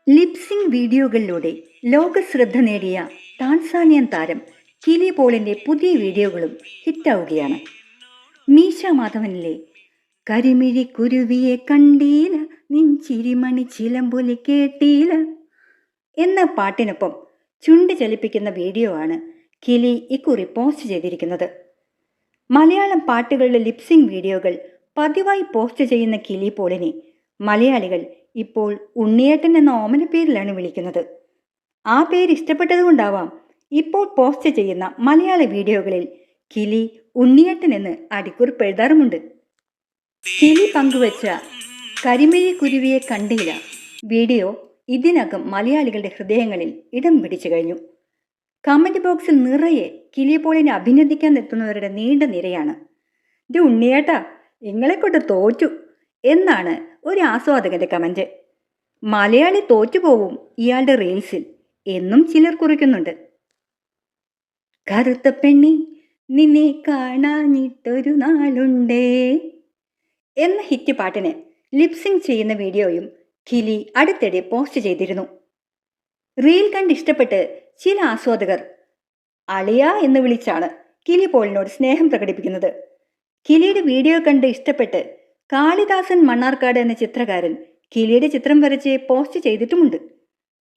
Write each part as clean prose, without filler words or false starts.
Lip sync വീഡിയോകളിലൂടെ ലോകശ്രദ്ധ നേടിയ Tanzanian താരം കിലി പോളിന്റെ പുതിയ വീഡിയോകളും ഹിറ്റാവുകയാണ്. മീശ മാധവനിലെ കരിമിഴി കുരുവിയെ കണ്ടീല നിൻചിരിമണി ചിലമ്പൊലി കേട്ടീല എന്ന പാട്ടിനൊപ്പം ചുണ്ട് ചലിപ്പിക്കുന്ന വീഡിയോ ആണ് കിലി ഇക്കുറി പോസ്റ്റ് ചെയ്തിരിക്കുന്നത്. മലയാളം പാട്ടുകളുടെ ലിപ്സിംഗ് വീഡിയോകൾ പതിവായി പോസ്റ്റ് ചെയ്യുന്ന കിലി പോളിനെ മലയാളികൾ ഇപ്പോൾ ഉണ്ണിയേട്ടൻ എന്ന ഓമന പേരിലാണ് വിളിക്കുന്നത്. ആ പേര് ഇഷ്ടപ്പെട്ടതുകൊണ്ടാവാം ഇപ്പോൾ പോസ്റ്റ് ചെയ്യുന്ന മലയാള വീഡിയോകളിൽ കിലി ഉണ്ണിയേട്ടൻ എന്ന് അടിക്കുറിപ്പ് എഴുതാറുമുണ്ട്. കിലി പങ്കുവച്ച കരിമിഴി കുരുവിയെ കണ്ടില്ല വീഡിയോ ഇതിനകം മലയാളികളുടെ ഹൃദയങ്ങളിൽ ഇടം പിടിച്ചു കഴിഞ്ഞു. കമന്റ് ബോക്സിൽ നിറയെ കിലി പോളിനെ അഭിനന്ദിക്കാൻ എത്തുന്നവരുടെ നീണ്ട നിരയാണ്. ഇത് ഉണ്ണിയേട്ടാ ഇങ്ങളെ കൊണ്ട് തോറ്റു എന്നാണ് ഒരു ആസ്വാദകന്റെ കമന്റ്. മലയാളി തോറ്റുപോവും ഇയാളുടെ റീൽസിൽ എന്നും ചിലർ കുറിക്കുന്നുണ്ട്. കറുത്ത പെണ്ണി നിന്നെ കാണാഞ്ഞിട്ടൊരു നാളുണ്ടേ എന്ന ഹിറ്റ് പാട്ടിന് ലിപ്സിംഗ് ചെയ്യുന്ന വീഡിയോയും കിലി അടുത്തിടെ പോസ്റ്റ് ചെയ്തിരുന്നു. റീൽ കണ്ട് ഇഷ്ടപ്പെട്ട് ചില ആസ്വാദകർ അളിയ എന്ന് വിളിച്ചാണ് കിലി പോളിനോട് സ്നേഹം പ്രകടിപ്പിക്കുന്നത്. കിലിയുടെ വീഡിയോ കണ്ട് ഇഷ്ടപ്പെട്ട് കാളിദാസൻ മണ്ണാർക്കാട് എന്ന ചിത്രകാരൻ കിലിയുടെ ചിത്രം വരച്ച് പോസ്റ്റ് ചെയ്തിട്ടുമുണ്ട്.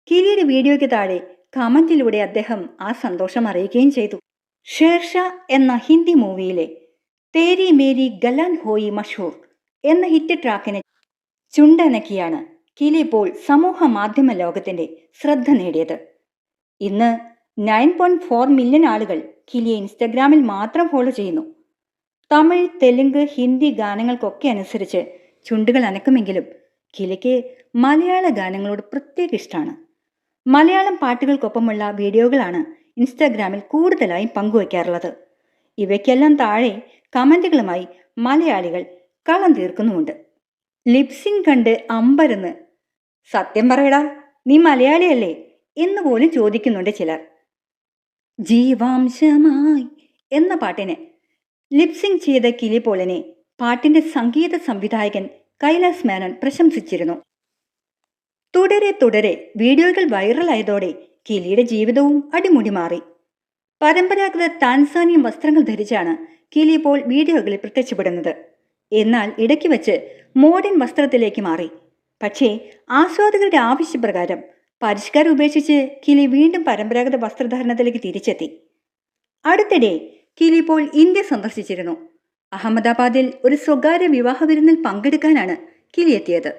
കിലിയുടെ വീഡിയോയ്ക്ക് താഴെ കമന്റിലൂടെ അദ്ദേഹം ആ സന്തോഷം അറിയിക്കുകയും ചെയ്തു. ഷേർഷാ എന്ന ഹിന്ദി മൂവിയിലെ തേരി മേരി ഗലാൻ ഹോയി മഷൂർ എന്ന ഹിറ്റ് ട്രാക്കിനെ ചുണ്ടനക്കിയാണ് കിലി പോൾ സമൂഹ മാധ്യമ ലോകത്തിന്റെ ശ്രദ്ധ നേടിയത്. ഇന്ന് 9.4 മില്യൺ ആളുകൾ കിലിയെ ഇൻസ്റ്റഗ്രാമിൽ മാത്രം ഫോളോ ചെയ്യുന്നു. തമിഴ്, തെലുങ്ക്, ഹിന്ദി ഗാനങ്ങൾക്കൊക്കെ അനുസരിച്ച് ചുണ്ടുകൾ അനക്കുമെങ്കിലും കിലിക്ക് മലയാള ഗാനങ്ങളോട് പ്രത്യേക ഇഷ്ടമാണ്. മലയാളം പാട്ടുകൾക്കൊപ്പമുള്ള വീഡിയോകളാണ് ഇൻസ്റ്റാഗ്രാമിൽ കൂടുതലായും പങ്കുവയ്ക്കാറുള്ളത്. ഇവയ്ക്കെല്ലാം താഴെ കമന്റുകളുമായി മലയാളികൾ കളം തീർക്കുന്നുമുണ്ട്. ലിപ്സിംഗ് കണ്ട് അമ്പരന്ന് സത്യം പറയടാ നീ മലയാളിയല്ലേ എന്ന് പോലും ചോദിക്കുന്നുണ്ട് ചിലർ. ജീവാംശമായി എന്ന പാട്ടിന് ലിപ്സിംഗ് ചെയ്ത കിലി പോളിനെ പാട്ടിന്റെ സംഗീത സംവിധായകൻ കൈലാസ് മേനോൻ പ്രശംസിച്ചിരുന്നു. തുടരെ തുടരെ വീഡിയോകൾ വൈറലായതോടെ കിലിയുടെ ജീവിതവും അടിമുടി മാറി. പരമ്പരാഗത ടാൻസാനിയൻ വസ്ത്രങ്ങൾ ധരിച്ചാണ് കിലി പോൾ വീഡിയോകളിൽ പ്രത്യക്ഷപ്പെടുന്നത്. എന്നാൽ ഇടയ്ക്ക് വെച്ച് മോഡേൺ വസ്ത്രത്തിലേക്ക് മാറി. പക്ഷേ ആസ്വാദകരുടെ ആവശ്യപ്രകാരം പരിഷ്കാരം ഉപേക്ഷിച്ച് കിലി വീണ്ടും പരമ്പരാഗത വസ്ത്രധാരണത്തിലേക്ക് തിരിച്ചെത്തി. അടുത്തിടെ കിലി പോൾ ഇന്ത്യ സന്ദർശിച്ചിരുന്നു. അഹമ്മദാബാദിൽ ഒരു സ്വകാര്യ വിവാഹ വിരുന്നിൽ പങ്കെടുക്കാനാണ് കിലി എത്തിയത്.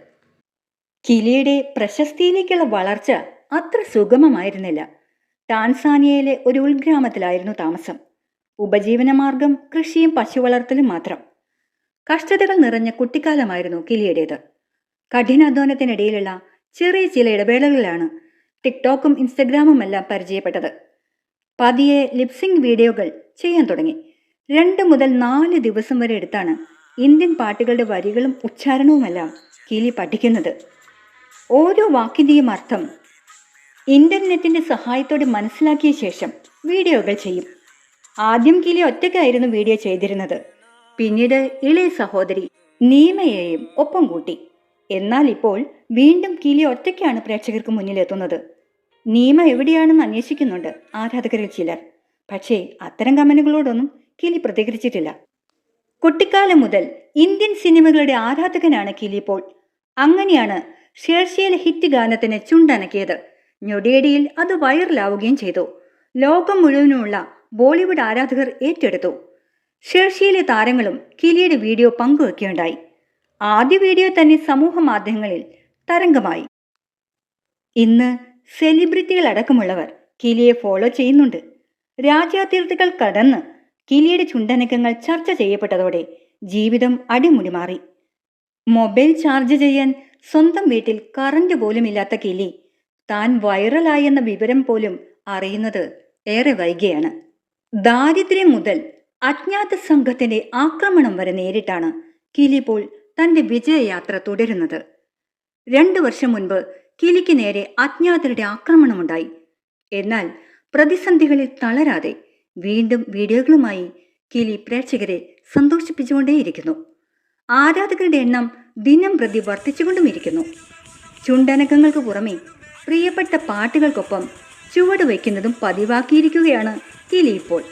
കിലിയുടെ പ്രശസ്തിയിലേക്കുള്ള വളർച്ച അത്ര സുഗമമായിരുന്നില്ല. ടാൻസാനിയയിലെ ഒരു ഉൾഗ്രാമത്തിലായിരുന്നു താമസം. ഉപജീവനമാർഗം കൃഷിയും പശുവളർത്തലും മാത്രം. കഷ്ടതകൾ നിറഞ്ഞ കുട്ടിക്കാലമായിരുന്നു കിലിയുടേത്. കഠിനാധ്വാനത്തിനിടയിലുള്ള ചെറിയ ചില ഇടവേളകളിലാണ് ടിക്ടോക്കും ഇൻസ്റ്റഗ്രാമും എല്ലാം പരിചയപ്പെട്ടത്. പതിയെ ലിപ്സിംഗ് വീഡിയോകൾ ചെയ്യാൻ തുടങ്ങി. 2 മുതൽ 4 ദിവസം വരെ എടുത്താണ് ഇന്ത്യൻ പാട്ടുകളുടെ വരികളും ഉച്ചാരണവുമെല്ലാം കിലി പഠിക്കുന്നത്. ഓരോ വാക്കിൻ്റെയും അർത്ഥം ഇന്റർനെറ്റിന്റെ സഹായത്തോടെ മനസ്സിലാക്കിയ ശേഷം വീഡിയോകൾ ചെയ്യും. ആദ്യം കിലി ഒറ്റയ്ക്കായിരുന്നു വീഡിയോ ചെയ്തിരുന്നത്. പിന്നീട് ഇളയ സഹോദരി നീമയെയും ഒപ്പം കൂട്ടി. എന്നാൽ ഇപ്പോൾ വീണ്ടും കിലി ഒറ്റയ്ക്കാണ് പ്രേക്ഷകർക്ക് മുന്നിലെത്തുന്നത്. നീമ എവിടെയാണെന്ന് അന്വേഷിക്കുന്നുണ്ട് ആരാധകരിൽ ചിലർ. പക്ഷേ അത്തരം കമന്റുകളോടൊന്നും കിലി പ്രതികരിച്ചിട്ടില്ല. കുട്ടിക്കാലം മുതൽ ഇന്ത്യൻ സിനിമകളുടെ ആരാധകനാണ് കിലി പോൾ. അങ്ങനെയാണ് ഷേർഷയിലെ ഹിറ്റ് ഗാനത്തിന് ചുണ്ടനക്കിയത്. ഞൊടിയടിയിൽ അത് വൈറലാവുകയും ചെയ്തു. ലോകം മുഴുവനുമുള്ള ബോളിവുഡ് ആരാധകർ ഏറ്റെടുത്തു. ഷേർഷയിലെ താരങ്ങളും കിലിയുടെ വീഡിയോ പങ്കുവെക്കുകയുണ്ടായി. ആദ്യ വീഡിയോ തന്നെ സമൂഹ മാധ്യമങ്ങളിൽ തരംഗമായി. ഇന്ന് സെലിബ്രിറ്റികൾ അടക്കമുള്ളവർ കിലിയെ ഫോളോ ചെയ്യുന്നുണ്ട്. രാജ്യാതിർത്തികൾ കടന്ന് കിലിയുടെ ചുണ്ടനക്കങ്ങൾ ചർച്ച ചെയ്യപ്പെട്ടതോടെ ജീവിതം അടിമുടി മാറി. മൊബൈൽ ചാർജ് ചെയ്യാൻ സ്വന്തം വീട്ടിൽ കറന്റ് പോലും ഇല്ലാത്ത കിലി താൻ വൈറലായെന്ന വിവരം പോലും അറിയുന്നത് ഏറെ വൈകിയാണ്. ദാരിദ്ര്യം മുതൽ അജ്ഞാത സംഘത്തിന്റെ ആക്രമണം വരെ നേരിട്ടാണ് കിലി പോൾ തന്റെ വിജയയാത്ര തുടരുന്നത്. 2 വർഷം മുൻപ് കിലിക്ക് നേരെ അജ്ഞാതരുടെ ആക്രമണമുണ്ടായി. എന്നാൽ പ്രതിസന്ധികളിൽ തളരാതെ വീണ്ടും വീഡിയോകളുമായി കിലി പ്രേക്ഷകരെ സന്തോഷിപ്പിച്ചുകൊണ്ടേയിരിക്കുന്നു. ആരാധകരുടെ എണ്ണം ദിനം പ്രതി വർദ്ധിച്ചുകൊണ്ടുമിരിക്കുന്നു. ചുണ്ടനക്കങ്ങൾക്ക് പുറമെ പ്രിയപ്പെട്ട പാട്ടുകൾക്കൊപ്പം ചുവട് വയ്ക്കുന്നതും പതിവാക്കിയിരിക്കുകയാണ് കിലി ഇപ്പോൾ.